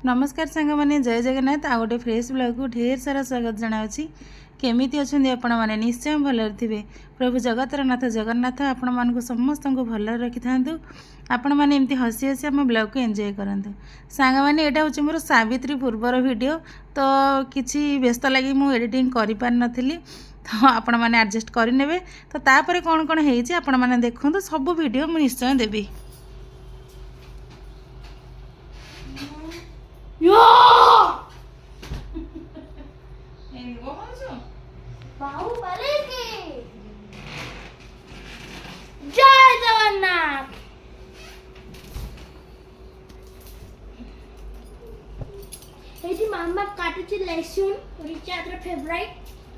नमस्कार सांग मैंने जय जगन्नाथ आ गए फ्रेश ब्लॉग को ढेर सारा स्वागत जनावि केमी अच्छा आपण मैंने निश्चय भलर थे प्रभु जगतर नाथ जगन्नाथ आपण मानक समस्त को भल रखि था आपण मैंने एमती हसी हसी आम ब्लॉग को एंजॉय करूँ सांग मैंने यहाँ हूँ मोर सावित्री पूर्वर वीडियो तो किसी व्यस्त लगी मुझे एडिटिंग कर पार नी तो आपण मैंने एडजस्ट करे तो तापर कौन कौन होती आपण मैंने देखूँ सब वीडियो मुझे निश्चय देवी बाहुबली की जय जगन्नाथ। एठी मामा काटुची लेसुन रिचार्ड फेवरेट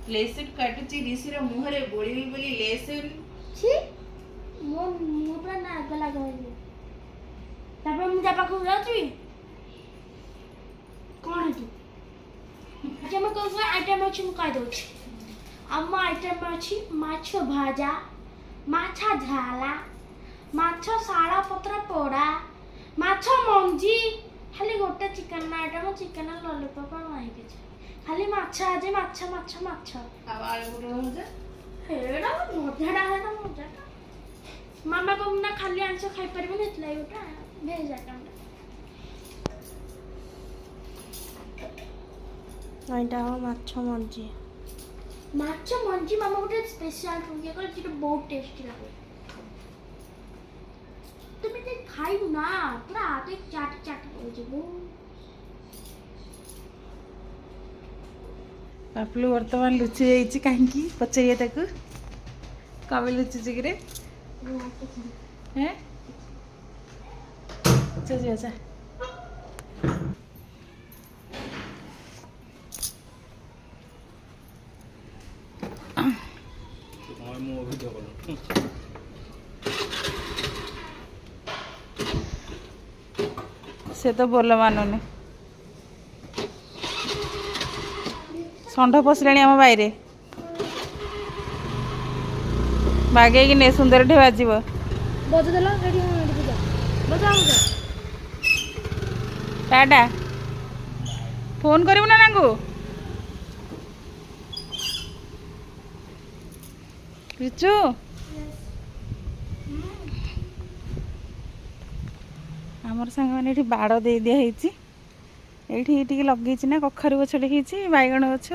लेसुन काटुची ऋषिर मुहरे बोली बोली लेसुन छी मो मो पूरा नाग लगा है तापर मु जा पाखु जाउची कोन है अच्छा मैं कोन आइटम अछि मु कह दोछि आम आइटम अच्छी माछ भाजा माछा झाला माछ शाला पत्र पोड़ा माछ मंजी खाली गोटे चिकन आइटम चिकन लॉलीपॉप नहीं किछ खाली माछ आज माछ माछ माछ अब आलू भजा हेडा मजाडा है ना मजाडा मामा को ना खाली आंसो खाई परबे नेतला गोटा भेज आइटम आइटा हो माछ मंजी माछ मंजी मामा गोटे स्पेशल ये कर जेटा बहुत टेस्टी लागे तुम ते खाइबु ना पूरा आते चाट चाट हो जेबो पापलू वर्तमान लुचि जाइए कहीं पचारिए ताकू कम लुचि कि अच्छा से तो बोल मानुनि षंढ पशिले आम बाईरे बागे कि नहीं सुंदर ढे बाज बजदला रेडी बजा बजा टाटा फोन करू ना रिचु आमर सांग मैंने ये बाड़ दे दिखाई ये लगे ना कखारु गछ देखी बैगण गछ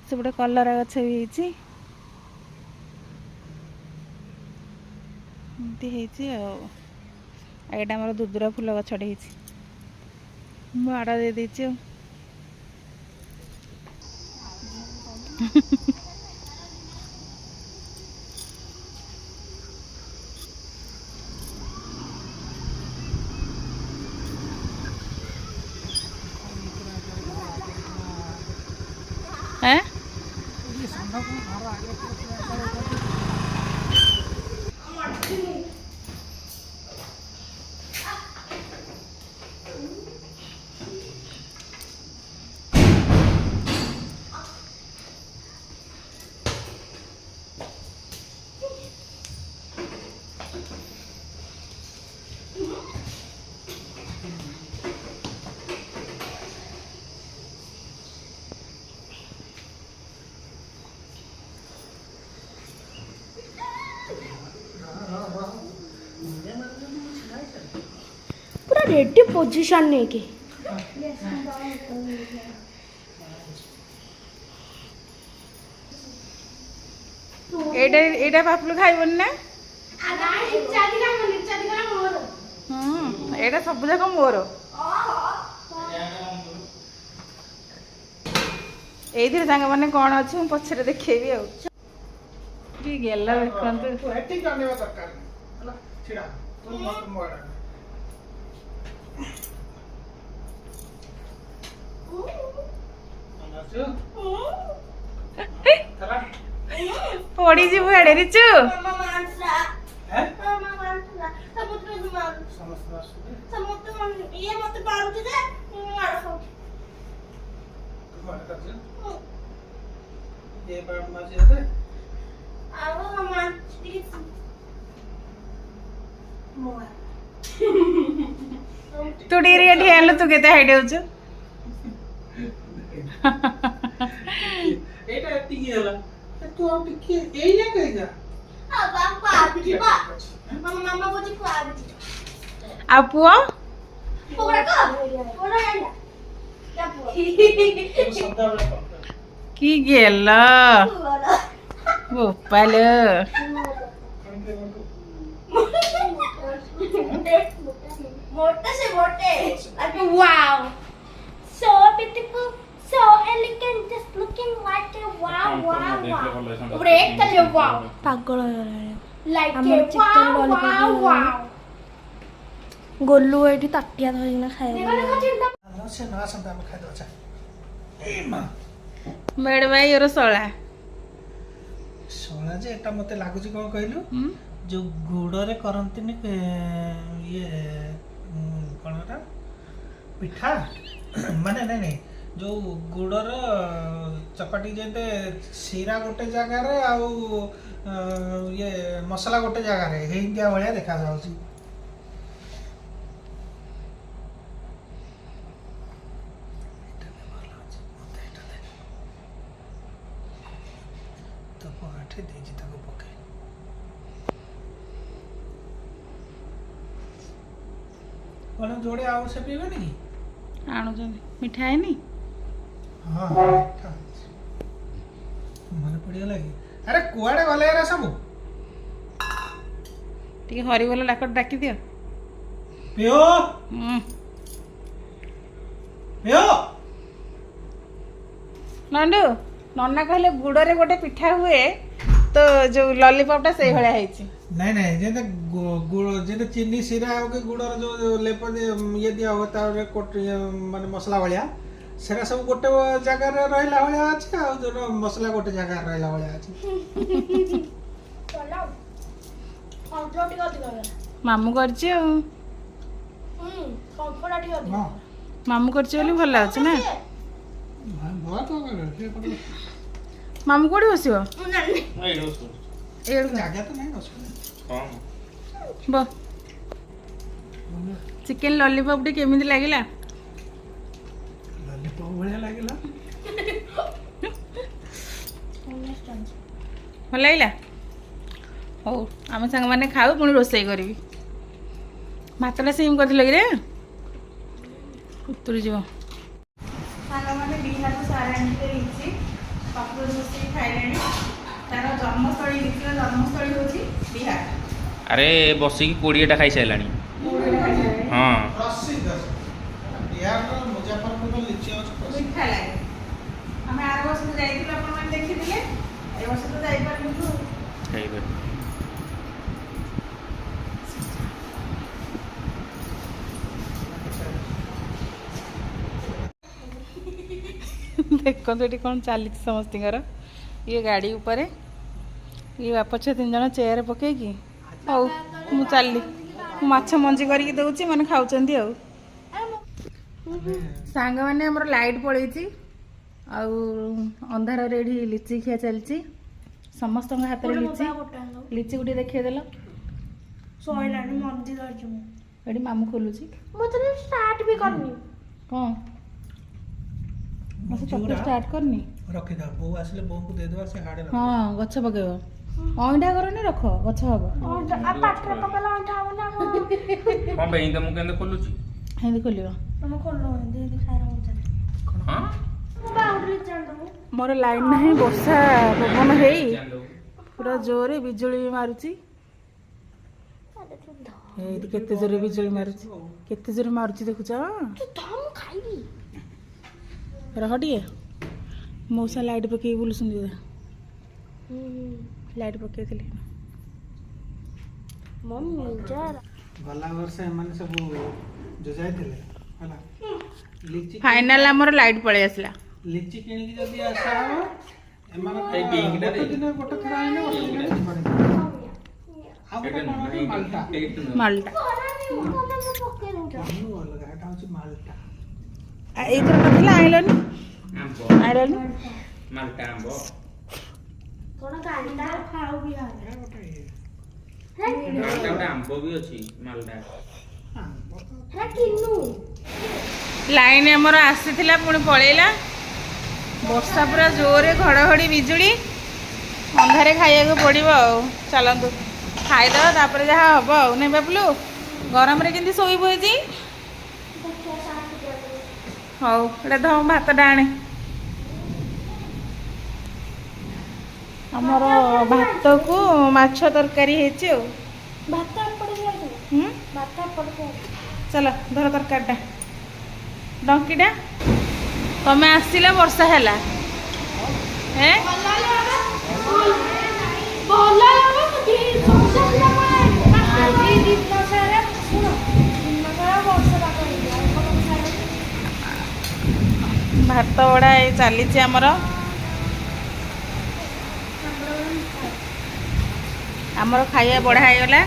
से गोटे कलरा गछ भी एटा आम दुदुरा फूल गछटे बाड़ दे देती हैं पूरा रेडी पोजीशन ने के एटा पापलू खाइबन ना एटा सब जाक मोर ये सांग मैंने कौन अच्छे मुझे पछरे देखेबी गेला पड़ी जीव एड़े रिचु तू डेरी एठी आलो तू केते हाइट होछु एटा टिकी होला तू आ टिकी एई ना कहिजा बापा आबिबा मामा बोची को आबिची आ पुओ पोरा को पोरा आइला क्या पुआ शब्द वाला की गेला गोपाल मोटे से मोटे अरे wow so beautiful so elegant just looking like a wow wow wow break कर लो wow ପାଗଳ ହେଇଗଲାଣି like ଆମର a chicken wow lollipop wow ହେଇଗଲାଣି। wow ଗୋଲୁ ଏଇଠି ତାଟିଆ ଧରିକିନା देखो ଖାଇବ देखो चिंता से ना शब्द हम खाइ दो ए मां मेड भाई और सोला सोना जे एटा मते लागुची कोन कहलु जो गुड़ रे करंतिनी ये कोन एटा पिठा माने नहीं नहीं जो गुड़र चपाटी जेते सीरा गोटे जगह रे आउ ये मसला गोटे जगह रे हे इंडिया भलिया देखा जाउची तो पाठे देजी ताको पके कोन जोड़े आउ से पीबे नी आणुଛନ୍ତି ମିଠା ହେଇନି हाँ मन पड़गला कि अरे कुआड़े गले रे सब ଟିକେ ହରିବୋଲ ଡାକଟ ଡାକି ଦିଅ पियो ହୁଁ पियो ନଣ୍ଡୁ ନନା କହିଲେ ଗୁଡରେ ଗୋଟେ ପିଠା ହୁଏ ତ ଯୋଉ ଲଲିପପ ଟା ସେଇ ଭଳିଆ ହେଇଛି नहीं नहीं जेते गुड़ जेते चीनी सीरा हो के गुड़ जो लेप ये दिया होता है कोट माने मसला वालिया सेरा सब गोटे जगह रे रहला वाला अछि आ जो मसला गोटे जगह रे रहला वाला अछि चलो कंट्रोल टिका दिगा ମାମୁଁ କରିଛି ଆଉ कंट्रोल टिका दिगा हां ମାମୁଁ କରିଛି ବୋଲି ଭଲ ଲାଗୁଛି ନା बहुत हो गए से ମାମୁଁ କୋଉଠି ବସିବ नहीं दोस्त ଏଇଠୁ जगह तो नहीं दोस्त हां ବ ଚିକେନ ଲଲିପପ ଟି କେମିତି ଲାଗିଲା लॉलीपॉप बढ़िया लागला ଭଲ ଲାଗିଲା ହଉ ଆମେ ସାଙ୍ଗମାନେ ଖାଉ ପୁଣି ରୋଷେଇ କରିବି ଭାତଟା ସିମ୍ କରିଥିଲ କି ରେ ଉତୁରି ଯିବ ସାଙ୍ଗମାନେ ବିହାର ସାରା ଆଣିକି ହେଇଛି ପାପୁର ରୋଷେଇ ଖାଇଲେଣି ତାର ଜନ୍ମସ୍ଥଳୀ ଲିଚିର ଜନ୍ମସ୍ଥଳୀ ହେଉଛି ବିହାର अरे बसिकी 20टा खाई साइलानी हाँ प्रसिद्ध बिहार मुजफ्फरपुर लीची अछि प्रसिद्ध ମିଠା ଲାଗେ ଆମେ ଆର ବର୍ଷ ଯାଇଥିଲୁ ଆପଣମାନେ ଦେଖିଥିଲେ ଏ ବର୍ଷ ତ ଯାଇପାରିଲୁ खाइबे ଦେଖନ୍ତୁ ଏଠି କ'ଣ ଚାଲିଛି ସମସ୍ତଙ୍କର ଇଏ ଗାଡ଼ି ଉପରେ ଇଏ ବାପ ଛୁଆ 3 ଜଣ ଚେୟାର ପକେଇକି ହଉ ମୁଁ ଚାଲିଲି ମୁଁ ମାଛ ମଞ୍ଜି କରିକି ଦେଉଛି ମାନେ ଖାଉଛନ୍ତି ଆଉ ସାଙ୍ଗମାନେ ଆମର ଲାଇଟ୍ ପଳେଇଛି ଆଉ ଅନ୍ଧାରରେ ଏଠି ଲିଚି ଖିଆ ଚାଲିଛି ସମସ୍ତଙ୍କ ହାତରେ ଲିଚି ଲିଚି ଗୋଟେ ଦେଖେଇଦେଲ ଶୋଇଲାଣି ମଞ୍ଜି ଧରିଛି ମୁଁ ଏଠି ମାମୁଁ ଖୋଲୁଛି ମୁଁ ତ ଷ୍ଟାର୍ଟ ବି କରିନି କ'ଣ ମାଛ ଚକ୍ର ଷ୍ଟାର୍ଟ କରିନି रखी दा बो आसले बो को दे देबा से हाडे रख ହଁ ଗଛ ପକେଇବ ଅଇଁଠା କରନି ରଖ ଗଛ ହବ आ पाटरे पकला उठा ना कौन बे इंदा मुके अंदर खोलुची ହେନ୍ତି ଖୋଲିବ ତମେ ଖୋଲ ଦିଦି ଖାଇର ମଜା हां बाउंड्री जान दो ମୋର ଲାଇନ୍ ନାହିଁ ବର୍ଷା ପବନ ହେଇ ପୁରା ଜୋରେ ବିଜୁଳି ମାରୁଛି ଏଇଠି କେତେ ଜୋରେ ବିଜୁଳି ମାରୁଛି କେତେ ଜୋରେ ମାରୁଛି ଦେଖୁଛ तू धम खाइबी ରହ ଟିକେ ମଉସା ଲାଇଟ୍ ପକେଇକି ବୁଲୁଛନ୍ତି ଲାଇଟ୍ ପକେଇଥିଲି मम्मी जा गला वर्ष माने सब जो जाइथिले हला लीची फाइनाल ଆମର ଲାଇଟ୍ ପଳେଇ ଆସିଲା लीची किणी की जदी आशा हो एमान ए पिंक टा दे दिन गोटे थरा आइले गोटे दिन पड़े आ गोटे कोन माल्टा ମାଲଟା पके दूंगा अन्नु अलग एटा होची माल्टा ଏଇଥର ନଥିଲା ଆଇଲନି आंबो ଆଇଲନି माल्टा आंबो कोन गांडा खाओ भी आ ए गोटे माल्टा आंबो भी अछि माल्टा ହେରା କିନୁ ଲାଇନ୍ ଆମର ଆସିଥିଲା ପୁଣି ପଳେଇଲା। ବର୍ଷା ପୁରା ଜୋରରେ ଘଡ଼ଘଡ଼ି ବିଜୁଳି। ଅନ୍ଧାରେ ଖାଇବାକୁ ପଡ଼ିବ ଆଉ। ଚାଲନ୍ତୁ ଖାଇଦେବା ତାପରେ ଯାହା ହବ ଆଉ। ନାଇଁ ବାବୁଲୁ ଗରମରେ କେମିତି ଶୋଇବୁ ଆଜି? ହଉ ଏଇଟା ଧ ଭାତଟା ଆଣେ। ଆମର ଭାତକୁ ମାଛ ତରକାରୀ ହେଇଛି ଆଉ। ଭାତ ଏପଟେ ଦିଅନ୍ତୁ ହୁଁ ଭାତ ଏପଟେ ଦିଅନ୍ତୁ ଚାଲ ଧର ତରକାରୀଟା ଡଙ୍କିଟା। ତମେ ଆସିଲା ବର୍ଷା ହେଲା ହେଁ ଭଲ ଲାଗେ ଆଜି ଦିନ ସାରା ଶୁଣ ଦିନ ସାରା ବର୍ଷା ପାଗ ହେଇଥିଲା ଭାତ ବଢ଼ା ଏଇ ଚାଲିଛି ଆମର। ଆମର ଖାଇବା ବଢ଼ା ହେଇଗଲା।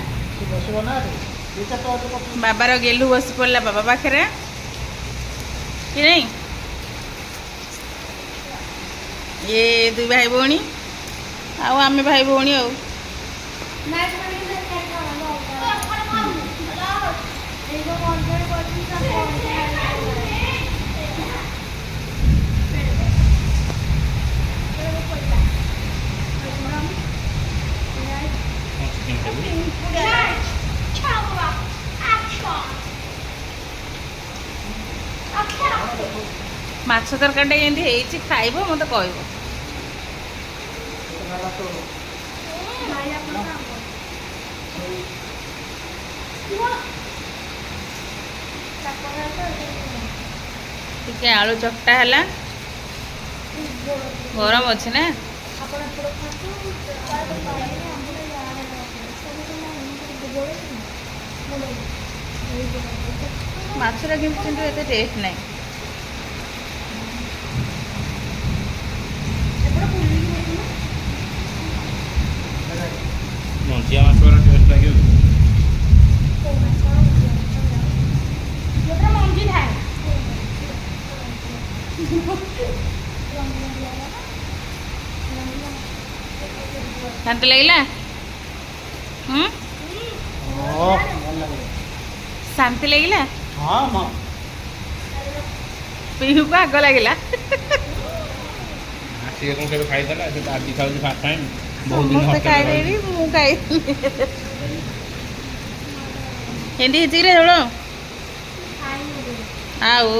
ବାବାର ଗେଲୁ ବସି ପଡ଼ିଲା ବାବା ପାଖରେ କି ନାହିଁ। ଇଏ ଦୁଇ ଭାଇ ଭଉଣୀ ଆଉ ଆମେ ଭାଇ ଭଉଣୀ ଆଉ। ମାଛ ତରକାରୀଟା କେମିତି ହେଇଛି ଖାଇବ ମୋତେ କହିବ। ଟିକେ ଆଳୁ ଚକଟା ହେଲା। ଗରମ ଅଛି ନା। ମାଛଟା କିନ୍ତୁ ଏତେ ଟେଷ୍ଟ ନାହିଁ। ମଞ୍ଜିଆ ମାଛର ଟେଷ୍ଟ ଲାଗିବ। ମଞ୍ଜି ଥାଏ ଶାନ୍ତି ଲାଗିଲା? ଶାନ୍ତି ଲାଗିଲା? ପିହୁକୁ ଆଗ ଲାଗିଲା। ସିଏ କଣ କେବେ ଖାଇଦେଲା ସେ ତ ଆଜି ଖାଉଛି ଫାର୍ଷ୍ଟ ଟାଇମ୍। ସମସ୍ତେ ଖାଇଦେବି ମୁଁ ଖାଇଥିଲି। କେମିତି ହେଇଛି ରେ ଝୋଳ? ଆଉ